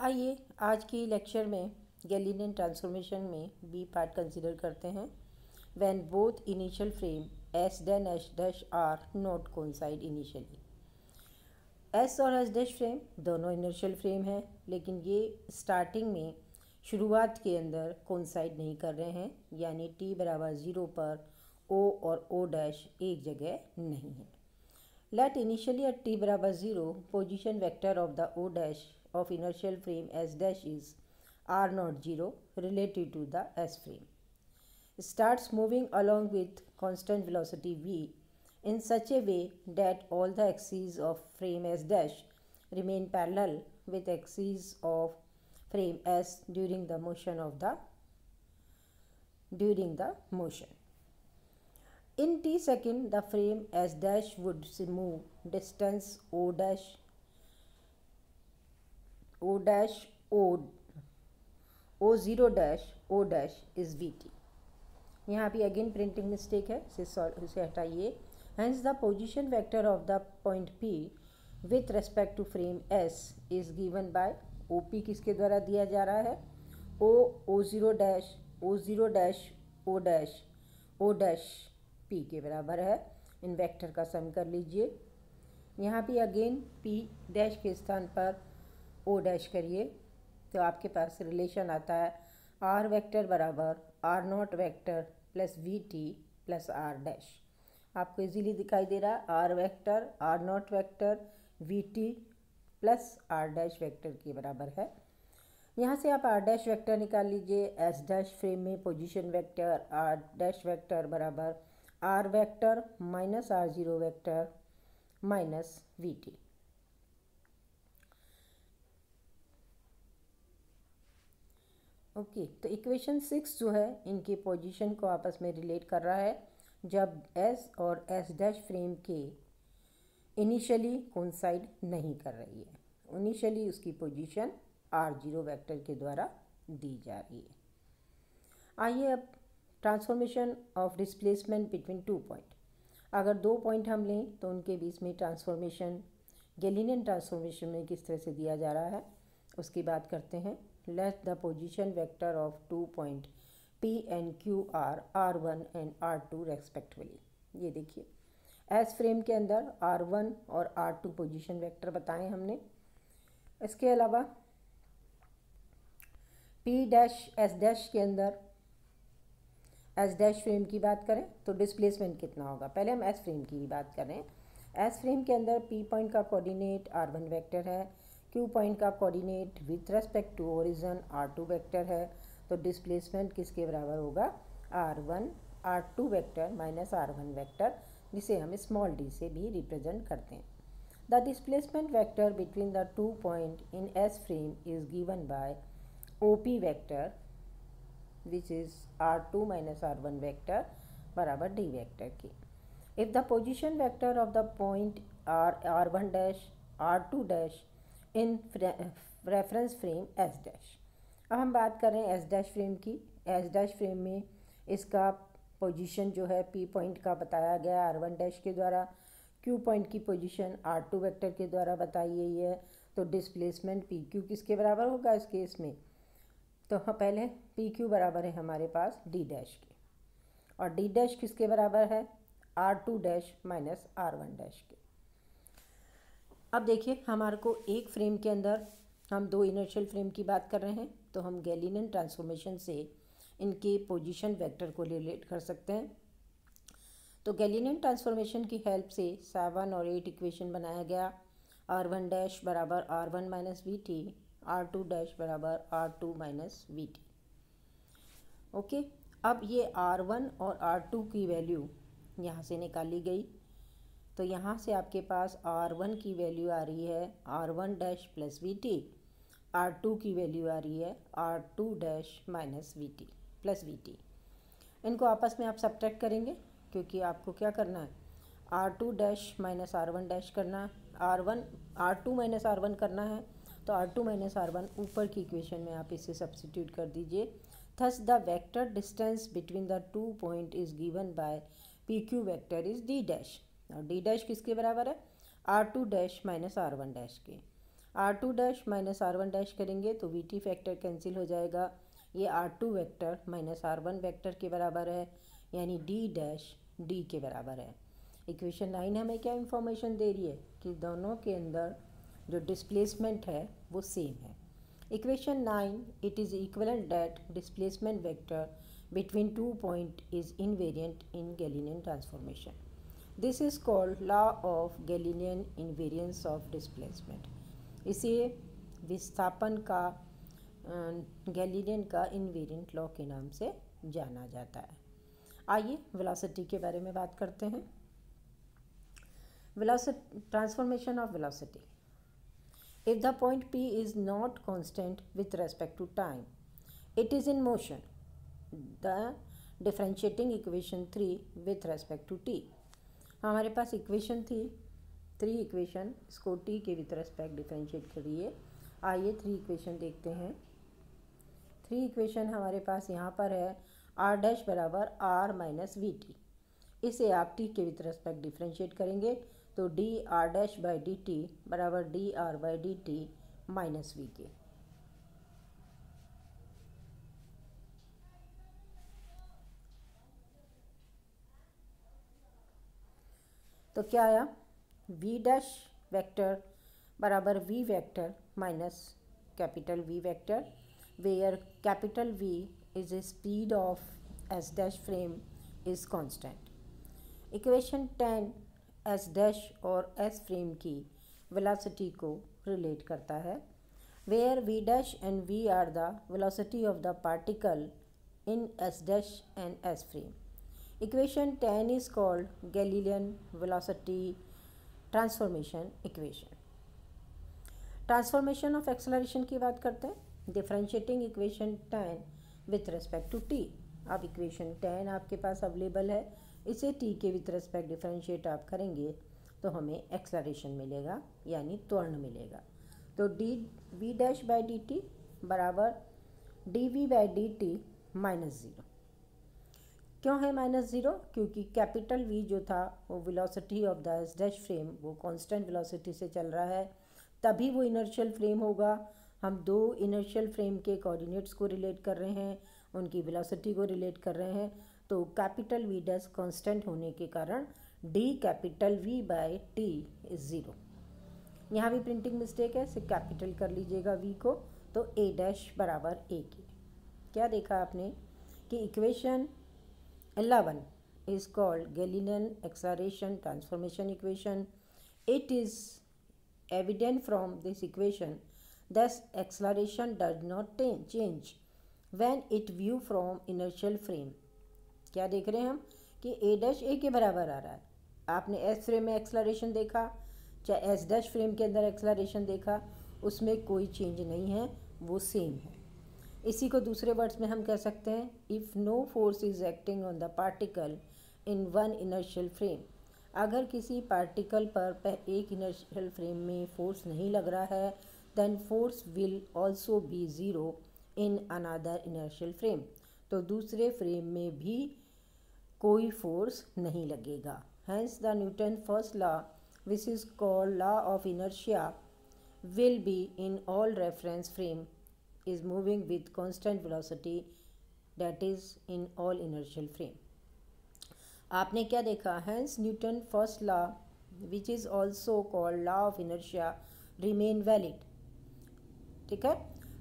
आइए आज की लेक्चर में गैलीलियन ट्रांसफॉर्मेशन में बी पार्ट कंसीडर करते हैं। When both inertial frame S then S dash are not coincide initially. S और एस डैश फ्रेम दोनों इनिशियल फ्रेम हैं, लेकिन ये स्टार्टिंग में शुरुआत के अंदर कोइंसाइड नहीं कर रहे हैं, यानी टी बराबर 0 पर ओ और ओ डैश एक जगह नहीं है। Let initially at t बराबर 0 position vector of the o dash of inertial frame s dash is r naught 0 relative to the s frame. Starts moving along with constant velocity v in such a way that all the axes of frame s dash remain parallel with axes of frame s during the motion. In t second, the frame s dash would move distance o dash o 0 dash o dash is vt. यहाँ भी again printing mistake है, इसे हटाइए। Hence the position vector of the point P with respect to frame S is given by OP किसके द्वारा दिया जा रहा है? O 0 dash o dash P के बराबर है। इन वेक्टर का सम कर लीजिए। यहाँ भी अगेन P डैश के स्थान पर O डैश करिए तो आपके पास रिलेशन आता है R वेक्टर बराबर R not vector plus VT plus R dash. आपको इजीली दिखाई दे रहा है R vector R not vector VT plus R dash vector के बराबर है। यहाँ से आप R डैश वेक्टर निकाल लीजिए। S डैश फ्रेम में position vector R dash vector बराबर R vector minus R0 vector minus VT। Okay, तो इक्वेशन 6 जो है इनके पोजीशन को आपस में रिलेट कर रहा है जब S और S डैश फ्रेम के इनिशियली कोइंसाइड नहीं कर रही है। इनिशियली उसकी पोजीशन R0 वेक्टर के द्वारा दी जा रही है। आइए अब transformation of displacement between two point. अगर दो पॉइंट हम लें तो उनके बीच में ट्रांसफॉर्मेशन गैलीलियन ट्रांसफॉर्मेशन में किस तरह से दिया जा रहा है उसकी बात करते हैं। Let the position vector of two point P and Q are R1 and R2 respectively. ये देखिए एस फ्रेम के अंदर R1 और R2 पोजीशन वेक्टर बताए हमने। इसके अलावा P डैश S डैश के अंदर एस डैश फ्रेम की बात करें तो डिस्प्लेसमेंट कितना होगा। पहले हम एस फ्रेम की ही बात कर रहे हैं। एस फ्रेम के अंदर पी पॉइंट का कोऑर्डिनेट R1 वेक्टर है, क्यू पॉइंट का coordinate with respect to origin R2 vector है, तो डिस्प्लेसमेंट किसके बराबर होगा? R1 R2 vector minus R1 vector, जिसे हम स्मॉल d से भी रिप्रेजेंट करते हैं। The displacement vector between the two point in S frame is given by OP vector which is R2 minus R1 vector बराबर D vector की। If the position vector of the point R1 dash R2 dash in reference frame S dash। अब हम बात कर रहे हैं S dash frame की। S dash frame में इसका पोजीशन जो है P पॉइंट का बताया गया R1 डैश के द्वारा, Q पॉइंट की पोजीशन R2 वेक्टर के द्वारा बताई गई है। तो डिस्प्लेसमेंट PQ किसके बराबर होगा इस केस में? तो हाँ, पहले PQ बराबर है हमारे पास D डैश के, और D डैश किसके बराबर है? R2 dash minus R1 dash के। अब देखिए हमारे को एक फ्रेम के अंदर हम दो इनर्शियल फ्रेम की बात कर रहे हैं, तो हम गैलीलियन ट्रांसफॉर्मेशन से इनके पोजीशन वेक्टर को रिलेट कर सकते हैं। तो गैलीलियन ट्रांसफॉर्मेशन की हेल्प से 7 और 8 इक्वेशन बनाया गया। R1 डैश बराबर R1 minus VT, R2 dash बराबर R2 माइनस VT। ओके, अब ये R1 और R2 की वैल्यू यहाँ से निकाली गई, तो यहाँ से आपके पास R1 की वैल्यू आ रही है R1 dash plus VT, R2 की वैल्यू आ रही है R2 dash minus VT plus VT। इनको आपस में आप सब्ट्रैक्ट करेंगे क्योंकि आपको क्या करना है? R2 dash minus R1 dash करना, R2 माइनस R1 करना है, तो R2 माइनस R1 ऊपर की इक्वेशन में आप इसे सब्स्टिट्यूट कर दीजिए। Thus the vector distance between the two point is given by PQ vector is D dash, और D डैश किसके बराबर है? R2 dash minus R1 dash के। R2 dash minus R1 dash करेंगे तो VT फैक्टर कैंसिल हो जाएगा, ये R2 vector minus R1 vector के बराबर है, यानी D डैश D के बराबर है। इक्वेशन 9 हमें क्या इन्फॉर्मेशन दे रही है कि दोनों के अंदर जो डिस्प्लेसमेंट है वो सेम है। Equation 9, it is equivalent that displacement vector between 2 points is invariant in Galilean transformation. This is called law of Galilean invariance of displacement. इसे विस्थापन का गैलीलियन का इन्वेरिएंट लॉ के नाम से जाना जाता है। आइए वेलोसिटी के बारे में बात करते हैं। Velocity, transformation of velocity. If the point P is not constant with respect to time, it is in motion. The differentiating equation 3 with respect to t. हमारे पास इक्वेशन थी 3 इक्वेशन, इसको t के विथ रेस्पेक्ट डिफरेंशिएट करिए। आइए 3 equation देखते हैं। 3 equation हमारे पास यहाँ पर है r डैश बराबर r माइनस वी टी। इसे आप t के विथ रेस्पेक्ट डिफरेंशिएट करेंगे तो d r dash by d t बराबर d r by d t minus v के। तो क्या आया, v डैश वेक्टर बराबर v vector minus capital V vector, where capital V is a speed of s dash frame is constant. Equation 10 s dash और s frame की velocity को relate करता है, where v dash and v are the velocity of the particle in s dash and s frame. Equation 10 is called Galilean velocity transformation equation. Transformation of acceleration की बात करते हैं। Differentiating equation 10 with respect to t। अब equation 10 आपके पास available है, इसे t के with respect differentiate आप करेंगे तो हमें एक्सेलरेशन मिलेगा, यानी त्वरण मिलेगा। तो d v dash by d t बराबर d v by d t minus zero. क्यों है माइनस ज़ीरो? क्योंकि कैपिटल V जो था वो velocity of the s dash frame वो कांस्टेंट वेलोसिटी से चल रहा है, तभी वो इनर्शियल फ्रेम होगा। हम दो इनर्शियल फ्रेम के कोऑर्डिनेट्स को रिलेट कर रहे हैं, उनकी वेलोसिटी को रिलेट कर रहे हैं, तो कैपिटल V डैश कांस्टेंट होने के कारण D capital V by T is zero. यहाँ भी प्रिंटिंग मिस्टेक है, इसे कैपिटल कर लीजिएगा V को, तो A डैश बराबर A की। क्या देखा आपने कि equation 11 is called Galilean acceleration transformation equation. It is evident from this equation that acceleration does not change when it view from inertial frame. क्या देख रहे हैं हम कि a डैश a के बराबर आ रहा है। आपने s फ्रेम में एक्सलरेशन देखा, चाहे s डैश फ्रेम के अंदर एक्सलरेशन देखा, उसमें कोई चेंज नहीं है, वो सेम है। इसी को दूसरे वर्ड्स में हम कह सकते हैं, if no force is acting on the particle in one inertial frame. अगर किसी पार्टिकल पर एक इनर्शियल फ्रेम में फोर्स नहीं लग रहा है, then force will also be zero in another inertial frame. तो दूसरे फ्रेम में भी कोई फोर्स नहीं लगेगा। Hence the Newton first law which is called law of inertia will be in all reference frame is moving with constant velocity, that is in all inertial frame. आपने क्या देखा? Hence Newton first law which is also called law of inertia remain valid. ठीक है,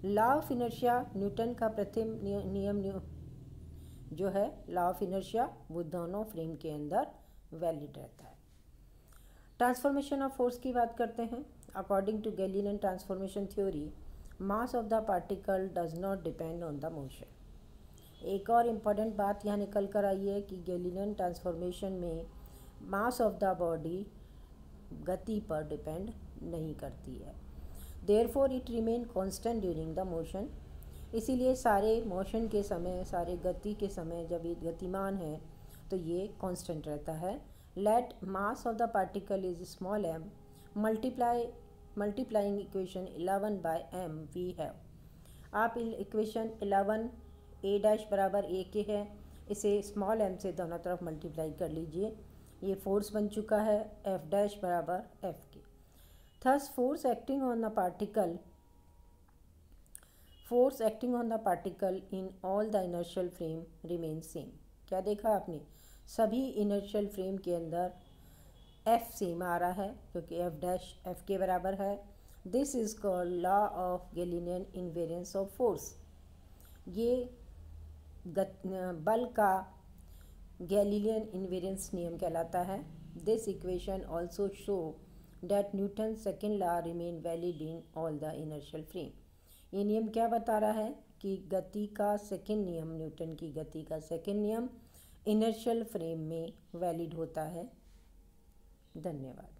law of inertia Newton का प्रथम नियम जो है लॉ ऑफ इनर्शिया वो दोनों फ्रेम के अंदर वैलिड रहता है। ट्रांसफॉर्मेशन ऑफ फोर्स की बात करते हैं। According to Galilean transformation theory, mass of the particle does not depend on the motion. एक और इम्पॉर्टेंट बात यहाँ निकल कर आई है कि गैलीलियन ट्रांसफॉर्मेशन में मास ऑफ द बॉडी गति पर डिपेंड नहीं करती है, therefore it remain constant during the motion. इसीलिए सारे मोशन के समय, सारे गति के समय जब ये गतिमान है तो ये कांस्टेंट रहता है। Let mass of the particle is small m multiplying equation 11 by m we have. आप इक्वेशन 11 a डैश बराबर a के है, इसे स्मॉल m से दोनों तरफ मल्टीप्लाई कर लीजिए, ये फोर्स बन चुका है f डैश बराबर f के। Thus, force acting on the particle in all the inertial frame remains same. क्या देखा आपने? सभी inertial frame के अंदर F सेम आ रहा है क्योंकि F डैश F के बराबर है. This is called law of Galilean invariance of force. ये बल का गैलीलियन इनवेरियंस नियम कहलाता है. This equation also show that Newton's second law remain valid in all the inertial frame. ये नियम क्या बता रहा है कि गति का सेकेंड नियम, न्यूटन की गति का सेकेंड नियम इनर्शियल फ्रेम में वैलिड होता है. धन्यवाद.